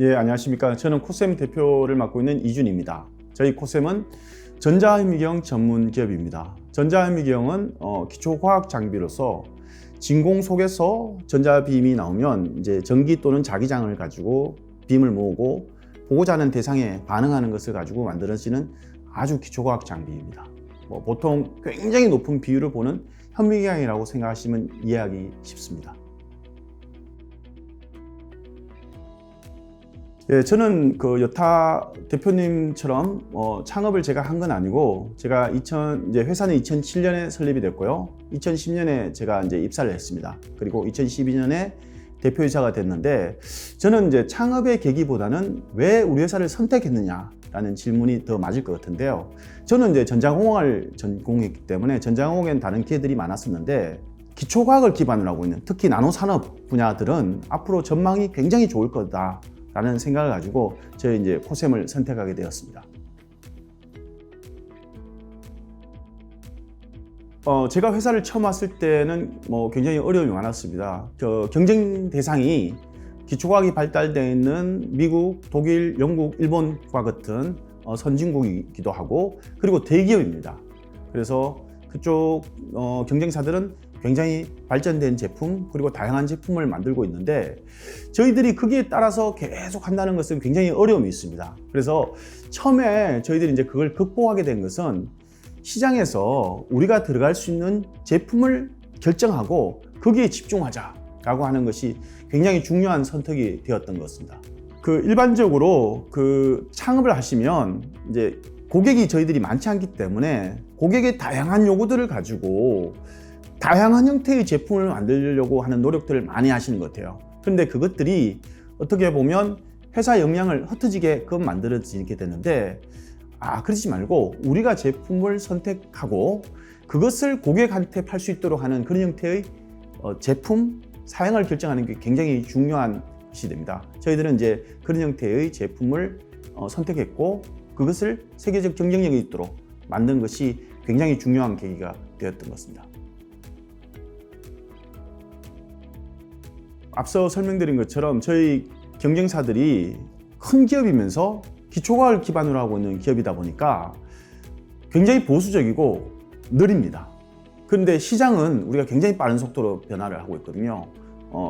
예, 안녕하십니까. 저는 코셈 대표를 맡고 있는 이준입니다. 저희 코셈은 전자현미경 전문 기업입니다. 전자현미경은 기초과학 장비로서 진공 속에서 전자빔이 나오면 이제 전기 또는 자기장을 가지고 빔을 모으고 보고자 하는 대상에 반응하는 것을 가지고 만들어지는 아주 기초과학 장비입니다. 보통 굉장히 높은 비율을 보는 현미경이라고 생각하시면 이해하기 쉽습니다. 예, 저는 그 여타 대표님처럼 창업을 제가 한 건 아니고, 제가 이제 회사는 2007년에 설립이 됐고요. 2010년에 제가 이제 입사를 했습니다. 그리고 2012년에 대표이사가 됐는데, 저는 이제 창업의 계기보다는 왜 우리 회사를 선택했느냐라는 질문이 더 맞을 것 같은데요. 저는 이제 전자공학을 전공했기 때문에 전자공학에는 다른 기회들이 많았었는데, 기초과학을 기반으로 하고 있는 특히 나노산업 분야들은 앞으로 전망이 굉장히 좋을 거다 라는 생각을 가지고 저희 이제 코셈을 선택하게 되었습니다. 제가 회사를 처음 왔을 때는 굉장히 어려움이 많았습니다. 경쟁 대상이 기초과학이 발달되어 있는 미국, 독일, 영국, 일본과 같은 선진국이기도 하고, 그리고 대기업입니다. 그래서 그쪽 경쟁사들은 굉장히 발전된 제품, 그리고 다양한 제품을 만들고 있는데, 저희들이 거기에 따라서 계속 한다는 것은 굉장히 어려움이 있습니다. 그래서 처음에 저희들이 이제 그걸 극복하게 된 것은 시장에서 우리가 들어갈 수 있는 제품을 결정하고 거기에 집중하자라고 하는 것이 굉장히 중요한 선택이 되었던 것입니다. 일반적으로 창업을 하시면 이제 고객이 저희들이 많지 않기 때문에 고객의 다양한 요구들을 가지고 다양한 형태의 제품을 만들려고 하는 노력들을 많이 하시는 것 같아요. 그런데 그것들이 어떻게 보면 회사 역량을 흩어지게끔 만들어지게 되는데, 그러지 말고 우리가 제품을 선택하고 그것을 고객한테 팔 수 있도록 하는 그런 형태의 제품 사양을 결정하는 게 굉장히 중요한 것이 됩니다. 저희들은 이제 그런 형태의 제품을 선택했고, 그것을 세계적 경쟁력이 있도록 만든 것이 굉장히 중요한 계기가 되었던 것입니다. 앞서 설명드린 것처럼 저희 경쟁사들이 큰 기업이면서 기초과학을 기반으로 하고 있는 기업이다 보니까 굉장히 보수적이고 느립니다. 그런데 시장은 우리가 굉장히 빠른 속도로 변화를 하고 있거든요.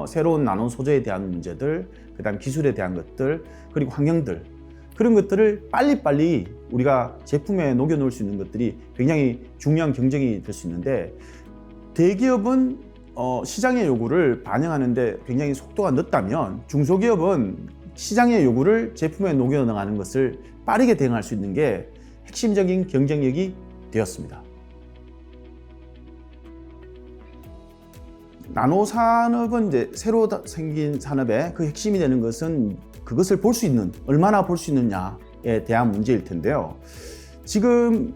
새로운 나노 소재에 대한 문제들, 그다음 기술에 대한 것들, 그리고 환경들, 그런 것들을 빨리빨리 우리가 제품에 녹여 놓을 수 있는 것들이 굉장히 중요한 경쟁이 될 수 있는데, 대기업은 시장의 요구를 반영하는데 굉장히 속도가 늦다면, 중소기업은 시장의 요구를 제품에 녹여 나가는 것을 빠르게 대응할 수 있는 게 핵심적인 경쟁력이 되었습니다. 나노 산업은 이제 새로 생긴 산업의 그 핵심이 되는 것은 그것을 볼 수 있는, 얼마나 볼 수 있느냐에 대한 문제일 텐데요. 지금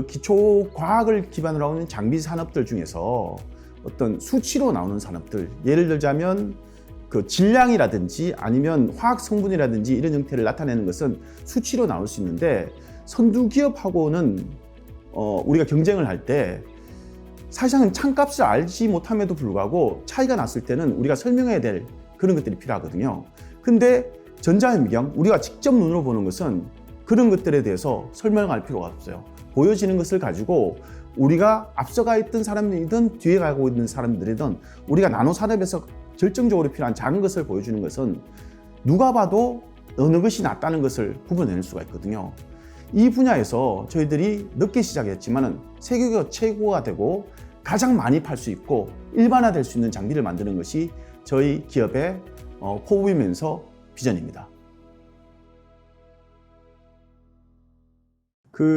기초 과학을 기반으로 하는 장비 산업들 중에서 어떤 수치로 나오는 산업들, 예를 들자면 질량이라든지 아니면 화학 성분이라든지 이런 형태를 나타내는 것은 수치로 나올 수 있는데, 선두 기업하고는 우리가 경쟁을 할 때 사실상 창값을 알지 못함에도 불구하고 차이가 났을 때는 우리가 설명해야 될 그런 것들이 필요하거든요. 근데 전자현미경, 우리가 직접 눈으로 보는 것은 그런 것들에 대해서 설명할 필요가 없어요. 보여지는 것을 가지고 우리가 앞서가 있던 사람이든 뒤에 가고 있는 사람들이든 우리가 나노산업에서 결정적으로 필요한 작은 것을 보여주는 것은 누가 봐도 어느 것이 낫다는 것을 구분해낼 수가 있거든요. 이 분야에서 저희들이 늦게 시작했지만 세계적 최고가 되고 가장 많이 팔 수 있고 일반화될 수 있는 장비를 만드는 것이 저희 기업의 포부이면서 비전입니다.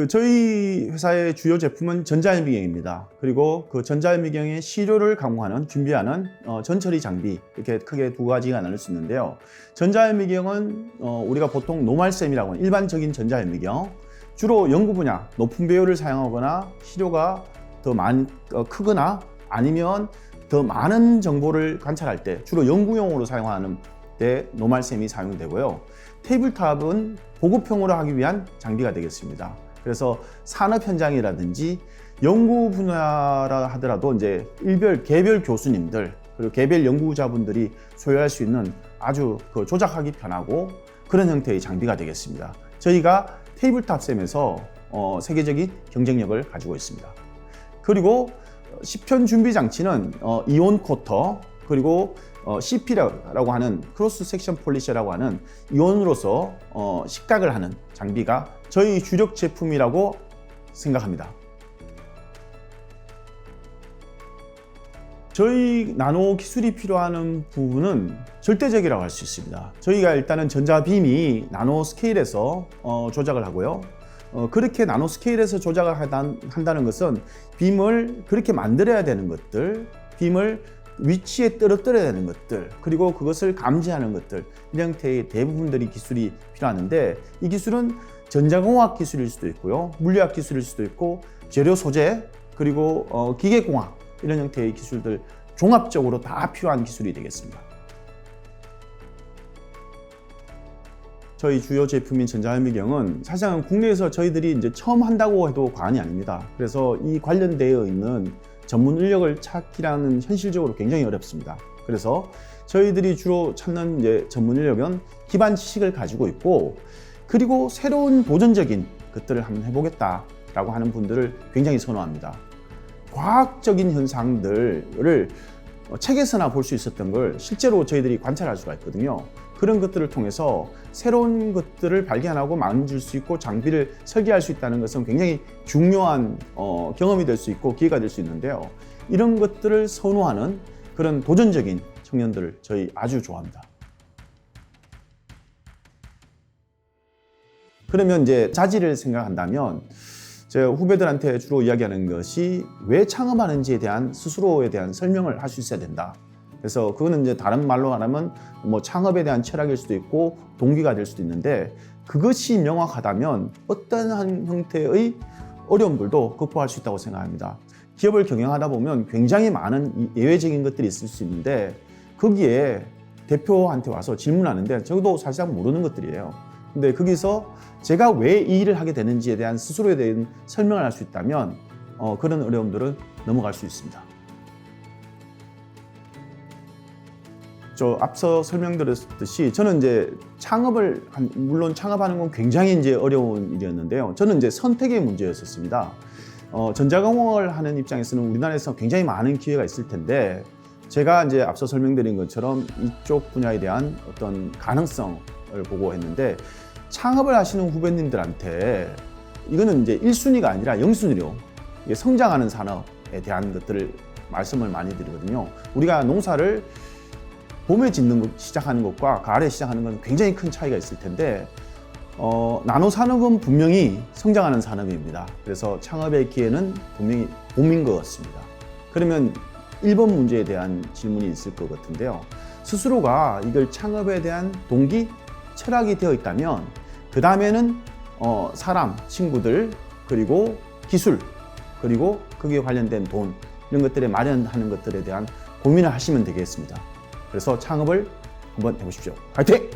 저희 회사의 주요 제품은 전자현미경입니다. 그리고 그 전자현미경의 시료를 강화하는, 준비하는 전처리 장비, 이렇게 크게 두 가지가 나눌 수 있는데요. 전자현미경은 우리가 보통 노말셈이라고 하는 일반적인 전자현미경, 주로 연구 분야, 높은 배율을 사용하거나 시료가 더 크거나 아니면 더 많은 정보를 관찰할 때 주로 연구용으로 사용하는 때 노말셈이 사용되고요. 테이블탑은 보급형으로 하기 위한 장비가 되겠습니다. 그래서 산업 현장이라든지 연구 분야라 하더라도 이제 개별 교수님들 그리고 개별 연구자분들이 소유할 수 있는 아주 조작하기 편하고 그런 형태의 장비가 되겠습니다. 저희가 테이블탑 셈에서 세계적인 경쟁력을 가지고 있습니다. 그리고 시편 준비 장치는 이온 코터, 그리고 CP라고 하는 크로스 섹션 폴리셔라고 하는 이온으로서 식각을 하는 장비가 저희 주력 제품이라고 생각합니다. 저희 나노 기술이 필요한 부분은 절대적이라고 할 수 있습니다. 저희가 일단은 전자빔이 나노 스케일에서 조작을 하고요. 그렇게 나노 스케일에서 조작을 한다는 것은 빔을 그렇게 만들어야 되는 것들, 빔을 위치에 떨어뜨려야 되는 것들, 그리고 그것을 감지하는 것들, 이런 형태의 대부분들이 기술이 필요하는데, 이 기술은 전자공학 기술일 수도 있고요, 물리학 기술일 수도 있고, 재료 소재, 그리고 기계공학, 이런 형태의 기술들 종합적으로 다 필요한 기술이 되겠습니다. 저희 주요 제품인 전자현미경은 사실상 국내에서 저희들이 이제 처음 한다고 해도 과언이 아닙니다. 그래서 이 관련되어 있는 전문 인력을 찾기라는 현실적으로 굉장히 어렵습니다. 그래서 저희들이 주로 찾는 이제 전문 인력은 기반 지식을 가지고 있고, 그리고 새로운 도전적인 것들을 한번 해보겠다라고 하는 분들을 굉장히 선호합니다. 과학적인 현상들을 책에서나 볼 수 있었던 걸 실제로 저희들이 관찰할 수가 있거든요. 그런 것들을 통해서 새로운 것들을 발견하고 만질 수 있고 장비를 설계할 수 있다는 것은 굉장히 중요한 경험이 될 수 있고 기회가 될 수 있는데요. 이런 것들을 선호하는 그런 도전적인 청년들을 저희 아주 좋아합니다. 그러면 이제 자질을 생각한다면 제가 후배들한테 주로 이야기하는 것이 왜 창업하는지에 대한 스스로에 대한 설명을 할 수 있어야 된다. 그래서 그거는 이제 다른 말로 말하면 뭐 창업에 대한 철학일 수도 있고 동기가 될 수도 있는데, 그것이 명확하다면 어떠한 형태의 어려움들도 극복할 수 있다고 생각합니다. 기업을 경영하다 보면 굉장히 많은 예외적인 것들이 있을 수 있는데, 거기에 대표한테 와서 질문하는데 저도 사실상 모르는 것들이에요. 근데 거기서 제가 왜 이 일을 하게 되는지에 대한 스스로에 대한 설명을 할 수 있다면 그런 어려움들은 넘어갈 수 있습니다. 앞서 설명드렸듯이 저는 이제 물론 창업하는 건 굉장히 이제 어려운 일이었는데요. 저는 이제 선택의 문제였었습니다. 전자공학을 하는 입장에서는 우리나라에서 굉장히 많은 기회가 있을 텐데, 제가 이제 앞서 설명드린 것처럼 이쪽 분야에 대한 어떤 가능성을 보고 했는데, 창업을 하시는 후배님들한테 이거는 이제 1순위가 아니라 0순위로 성장하는 산업에 대한 것들을 말씀을 많이 드리거든요. 우리가 농사를 봄에 시작하는 것과 가을에 시작하는 것은 굉장히 큰 차이가 있을 텐데, 나노 산업은 분명히 성장하는 산업입니다. 그래서 창업의 기회는 분명히 봄인 것 같습니다. 그러면 1번 문제에 대한 질문이 있을 것 같은데요. 스스로가 이걸 창업에 대한 동기, 철학이 되어 있다면 그 다음에는 사람, 친구들, 그리고 기술, 그리고 거기에 관련된 돈, 이런 것들에 마련하는 것들에 대한 고민을 하시면 되겠습니다. 그래서 창업을 한번 해보십시오. 화이팅!